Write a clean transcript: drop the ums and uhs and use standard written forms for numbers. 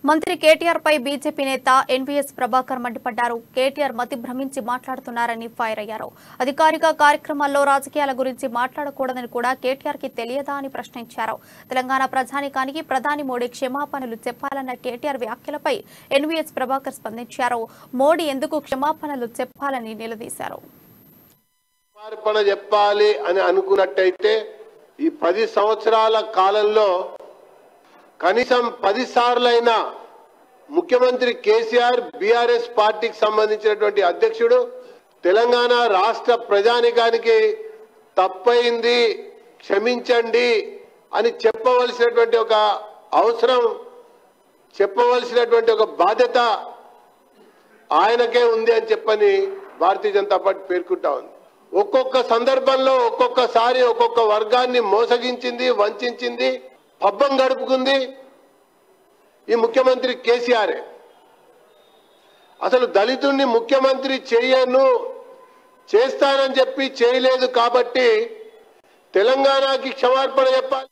మంత్రి కేటీఆర్ పై బీజేపీ నేత ఎన్వీఎస్ ప్రభాకర్ మండిపడ్డారు. కేటీఆర్ మతి భ్రమించి మాట్లాడుతున్నారని ఫైర్ అయ్యారు. అధికారిక కార్యక్రమాల్లో రాజకీయాల గురించి మాట్లాడకూడదని కూడా కేటీఆర్ కి తెలియదా అని ప్రశ్నించారు. తెలంగాణ ప్రజానికానికి ప్రధాని మోడీ క్షమాపణలు చెప్పాలన్న కేటీఆర్ వ్యాఖ్యలపై ఎన్వీఎస్ ప్రభాకర్ స్పందించారు. మోడీ ఎందుకు క్షమాపణలు చెప్పాలని నిలదీశారు. క్షమాపణ చెప్పాలి అని అనుకున్నట్టయితే ఈ 10 సంవత్సరాల కాలంలో కనీసం 10 సార్లైనా ముఖ్యమంత్రి కేసీఆర్ బీఆర్ఎస్ పార్టీకి సంబంధించినటువంటి అధ్యక్షుడు తెలంగాణ రాష్ట్ర ప్రజానికానికి తప్పైంది క్షమించండి అని చెప్పవలసినటువంటి ఒక అవసరం, చెప్పవలసినటువంటి ఒక బాధ్యత ఆయనకే ఉంది అని చెప్పని భారతీయ జనతా పార్టీ పేర్కొంటా ఉంది. ఒక్కొక్క సందర్భంలో ఒక్కొక్కసారి ఒక్కొక్క వర్గాన్ని మోసగించింది, వంచింది, పబ్బం గడుపుకుంది ఈ ముఖ్యమంత్రి కేసీఆర్. అసలు దళితుడిని ముఖ్యమంత్రి చేస్తానని చెప్పి చేయలేదు కాబట్టి తెలంగాణకి క్షమాపణ చెప్పాలి.